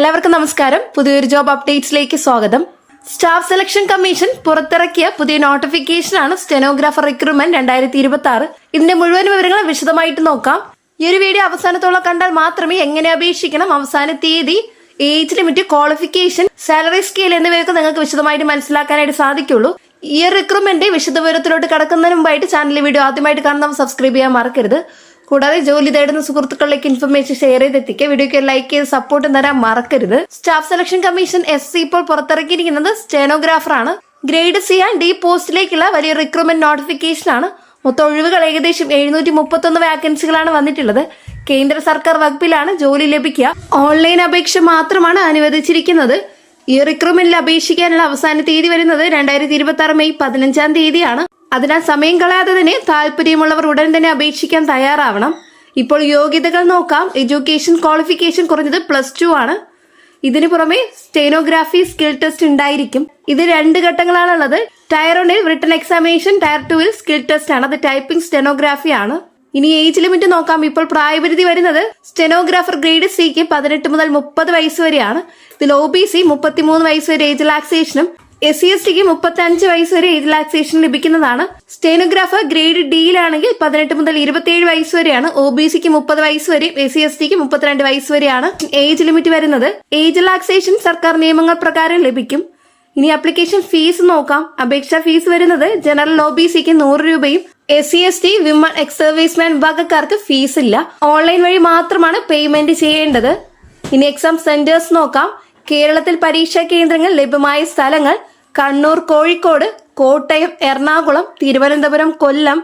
എല്ലാവർക്കും നമസ്കാരം. പുതിയൊരു ജോബ് അപ്ഡേറ്റ്സിലേക്ക് സ്വാഗതം. സ്റ്റാഫ് സെലക്ഷൻ കമ്മീഷൻ പുറത്തിറക്കിയ പുതിയ നോട്ടിഫിക്കേഷൻ ആണ് സ്റ്റെനോഗ്രാഫർ റിക്രൂട്ട്മെന്റ് 2026. ഇതിന്റെ മുഴുവൻ വിവരങ്ങൾ വിശദമായിട്ട് നോക്കാം. ഈ ഒരു വീഡിയോ അവസാനത്തോളം കണ്ടാൽ മാത്രമേ എങ്ങനെ അപേക്ഷിക്കണം, അവസാന തീയതി, age limit, qualification, salary scale എന്നിവയൊക്കെ നിങ്ങൾക്ക് വിശദമായിട്ട് മനസ്സിലാക്കാനായിട്ട് സാധിക്കുള്ളൂ. ഈ റിക്രൂട്ട്മെന്റ് വിശദ വിവരത്തിലോട്ട് കടക്കുന്നതിന് മുമ്പായിട്ട് ചാനലിലെ വീഡിയോ ആദ്യമായിട്ട് കാണുന്നവർ സബ്സ്ക്രൈബ് ചെയ്യാൻ മറക്കരുത്. കൂടാതെ ജോലി തേടുന്ന സുഹൃത്തുക്കളിലേക്ക് ഇൻഫർമേഷൻ ഷെയർ ചെയ്തെത്തിക്കുക. വീഡിയോക്ക് ലൈക്ക് ചെയ്ത് സപ്പോർട്ട് തരാൻ മറക്കരുത്. സ്റ്റാഫ് സെലക്ഷൻ കമ്മീഷൻ SC ഇപ്പോൾ പുറത്തിറക്കിയിരിക്കുന്നത് സ്റ്റെനോഗ്രാഫർ ആണ്. ഗ്രേഡ് C ആൻഡ് D പോസ്റ്റിലേക്കുള്ള വലിയ റിക്രൂട്ട്മെന്റ് നോട്ടിഫിക്കേഷൻ ആണ്. മൊത്തം ഒഴിവുകൾ ഏകദേശം 731 വാക്കൻസികളാണ് വന്നിട്ടുള്ളത്. കേന്ദ്ര സർക്കാർ വകുപ്പിലാണ് ജോലി ലഭിക്കുക. ഓൺലൈൻ അപേക്ഷ മാത്രമാണ് അനുവദിച്ചിരിക്കുന്നത്. ഈ റിക്രൂട്ട്മെന്റിൽ അപേക്ഷിക്കാനുള്ള അവസാന തീയതി വരുന്നത് 2026 മെയ് 15 തീയതിയാണ്. അതിനാൽ സമയം കളയാതെ തന്നെ താല്പര്യമുള്ളവർ ഉടൻ തന്നെ അപേക്ഷിക്കാൻ തയ്യാറാവണം. ഇപ്പോൾ യോഗ്യതകൾ നോക്കാം. എഡ്യൂക്കേഷൻ ക്വാളിഫിക്കേഷൻ കുറഞ്ഞത് +2 ആണ്. ഇതിനു പുറമെ സ്റ്റെനോഗ്രാഫി സ്കിൽ ടെസ്റ്റ് ഉണ്ടായിരിക്കും. ഇത് 2 ഘട്ടങ്ങളാണുള്ളത്. Tier 1 written examination, tier 2 skill test ആണ്. അത് ടൈപ്പിംഗ് സ്റ്റെനോഗ്രാഫി ആണ്. ഇനി ഏജ് ലിമിറ്റ് നോക്കാം. ഇപ്പോൾ പ്രായപരിധി വരുന്നത് സ്റ്റെനോഗ്രാഫർ ഗ്രേഡ് Cക്ക് 18 മുതൽ 30 വയസ്സ് വരെയാണ്. ഇതിൽ OBC 33 വയസ്സ് വരെ ഏജ് റിലാക്സേഷനും SC/STക്ക് 35 വയസ്സ് വരെ ഏജ് റിലാക്സേഷൻ ലഭിക്കുന്നതാണ്. സ്റ്റെനോഗ്രാഫർ ഗ്രേഡ് Dയിലാണെങ്കിൽ 18 മുതൽ 27 വയസ്സ് വരെയാണ്. OBCക്ക് 30 വയസ്സ് വരെ, SC/STക്ക് 32 വയസ്സ് വരെയാണ് ഏജ് ലിമിറ്റ് വരുന്നത്. ഏജ് റിലാക്സേഷൻ സർക്കാർ നിയമങ്ങൾ പ്രകാരം ലഭിക്കും. ഇനി ആപ്ലിക്കേഷൻ ഫീസ് നോക്കാം. അപേക്ഷാ ഫീസ് വരുന്നത് ജനറൽ OBCക്ക് 100 രൂപയും SC/ST, വിമൺ, എക്സ് സർവീസ്മാൻ വിഭാഗക്കാർക്ക് ഫീസ് ഇല്ല. ഓൺലൈൻ വഴി മാത്രമാണ് പേയ്മെന്റ് ചെയ്യേണ്ടത്. ഇനി എക്സാം സെന്റേഴ്സ് നോക്കാം. കേരളത്തിൽ പരീക്ഷാ കേന്ദ്രങ്ങൾ ലഭ്യമായ സ്ഥലങ്ങൾ: കണ്ണൂർ, കോഴിക്കോട്, കോട്ടയം, എറണാകുളം, തിരുവനന്തപുരം, കൊല്ലം,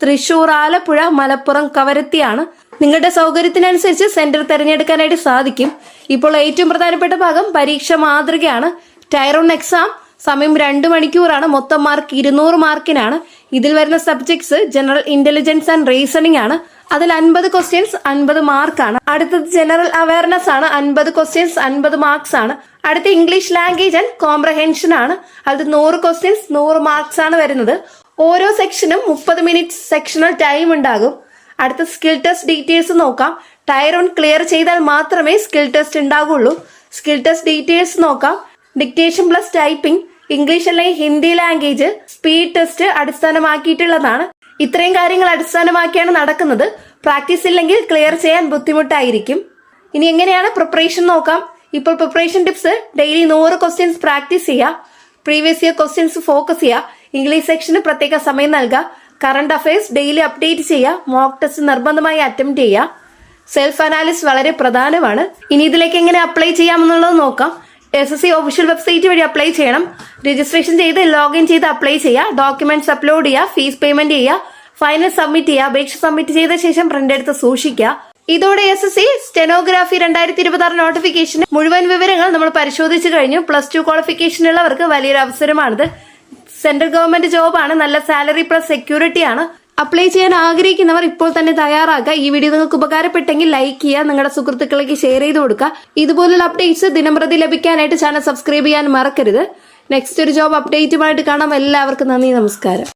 തൃശൂർ, ആലപ്പുഴ, മലപ്പുറം, കവരത്തിയാണ്. നിങ്ങളുടെ സൗകര്യത്തിനനുസരിച്ച് സെന്റർ തിരഞ്ഞെടുക്കാനായിട്ട് സാധിക്കും. ഇപ്പോൾ ഏറ്റവും പ്രധാനപ്പെട്ട ഭാഗം പരീക്ഷ മാതൃകയാണ്. ടയർ 1 എക്സാം സമയം 2 മണിക്കൂറാണ്. മൊത്തം മാർക്ക് 200 മാർക്കിനാണ്. ഇതിൽ വരുന്ന subjects general intelligence and reasoning ആണ്. അതിൽ 50 ക്വസ്റ്റ്യൻസ് 50 മാർക്കാണ്. അടുത്തത് ജനറൽ അവയർനെസ് ആണ്. 50 ക്വസ്റ്റ്യൻസ് 50 മാർക്സ് ആണ്. അടുത്ത ഇംഗ്ലീഷ് ലാംഗ്വേജ് ആൻഡ് കോംപ്രഹെൻഷൻ ആണ്. അത് 100 ക്വസ്റ്റ്യൻസ് 100 മാർക്സ് ആണ് വരുന്നത്. ഓരോ സെക്ഷനും 30 മിനിറ്റ് സെക്ഷണൽ ടൈം ഉണ്ടാകും. അടുത്ത സ്കിൽ ടെസ്റ്റ് ഡീറ്റെയിൽസ് നോക്കാം. ടയർ 1 ക്ലിയർ ചെയ്താൽ മാത്രമേ സ്കിൽ ടെസ്റ്റ് ഉണ്ടാകുള്ളൂ. സ്കിൽ ടെസ്റ്റ് ഡീറ്റെയിൽസ് നോക്കാം. ഡിക്റ്റേഷൻ പ്ലസ് ടൈപ്പിംഗ്, ഇംഗ്ലീഷ് അല്ലെങ്കിൽ ഹിന്ദി ലാംഗ്വേജ്, സ്പീഡ് ടെസ്റ്റ് അടിസ്ഥാനമാക്കിയിട്ടുള്ളതാണ്. ഇത്രയും കാര്യങ്ങൾ അടിസ്ഥാനമാക്കിയാണ് നടക്കുന്നത്. പ്രാക്ടീസ് ഇല്ലെങ്കിൽ ക്ലിയർ ചെയ്യാൻ ബുദ്ധിമുട്ടായിരിക്കും. ഇനി എങ്ങനെയാണ് പ്രിപ്പറേഷൻ നോക്കാം. ഇപ്പോൾ preparation tips: daily 100 questions practice ചെയ്യുക. പ്രീവിയസ് ഇയർ ക്വസ്റ്റ്യൻസ് ഫോക്കസ് ചെയ്യുക. ഇംഗ്ലീഷ് സെക്ഷന് പ്രത്യേക സമയം നൽകുക. കറണ്ട് അഫയേഴ്സ് ഡെയിലി അപ്ഡേറ്റ് ചെയ്യുക. മോക്ക് ടെസ്റ്റ് നിർബന്ധമായി അറ്റംപ്റ്റ് ചെയ്യുക. സെൽഫ് അനാലിസിസ് വളരെ പ്രധാനമാണ്. ഇനി ഇതിലേക്ക് എങ്ങനെ അപ്ലൈ ചെയ്യാമെന്നുള്ളത് നോക്കാം. SSC ഒഫീഷ്യൽ വെബ്സൈറ്റ് വഴി അപ്ലൈ ചെയ്യണം. രജിസ്ട്രേഷൻ ചെയ്ത് ലോഗിൻ ചെയ്ത് അപ്ലൈ ചെയ്യുക. ഡോക്യുമെന്റ്സ് അപ്ലോഡ് ചെയ്യുക. ഫീസ് പേയ്മെന്റ് ചെയ്യുക. ഫൈനൽ സബ്മിറ്റ് ചെയ്യുക. അപേക്ഷ സബ്മിറ്റ് ചെയ്ത ശേഷം പ്രിന്റ് എടുത്ത് സൂക്ഷിക്കുക. ഇതോടെ SSC സ്റ്റെനോഗ്രാഫി 2026 നോട്ടിഫിക്കേഷൻ മുഴുവൻ വിവരങ്ങൾ നമ്മൾ പരിശോധിച്ചു കഴിഞ്ഞു. +2 ക്വാളിഫിക്കേഷൻ ഉള്ളവർക്ക് വലിയൊരു അവസരമാണിത്. സെൻട്രൽ ഗവൺമെന്റ് ജോബാണ്. നല്ല സാലറി പ്ലസ് സെക്യൂരിറ്റി ആണ്. അപ്ലൈ ചെയ്യാൻ ആഗ്രഹിക്കുന്നവർ ഇപ്പോൾ തന്നെ തയ്യാറാക്കുക. ഈ വീഡിയോ നിങ്ങൾക്ക് ഉപകാരപ്പെട്ടെങ്കിൽ ലൈക്ക് ചെയ്യുക, നിങ്ങളുടെ സുഹൃത്തുക്കളിലേക്ക് ഷെയർ ചെയ്ത് കൊടുക്കുക. ഇതുപോലുള്ള അപ്ഡേറ്റ്സ് ദിനംപ്രതി ലഭിക്കാനായിട്ട് ചാനൽ സബ്സ്ക്രൈബ് ചെയ്യാൻ മറക്കരുത്. നെക്സ്റ്റ് ഒരു ജോബ് അപ്ഡേറ്റുമായിട്ട് കാണാം. എല്ലാവർക്കും നന്ദി, നമസ്കാരം.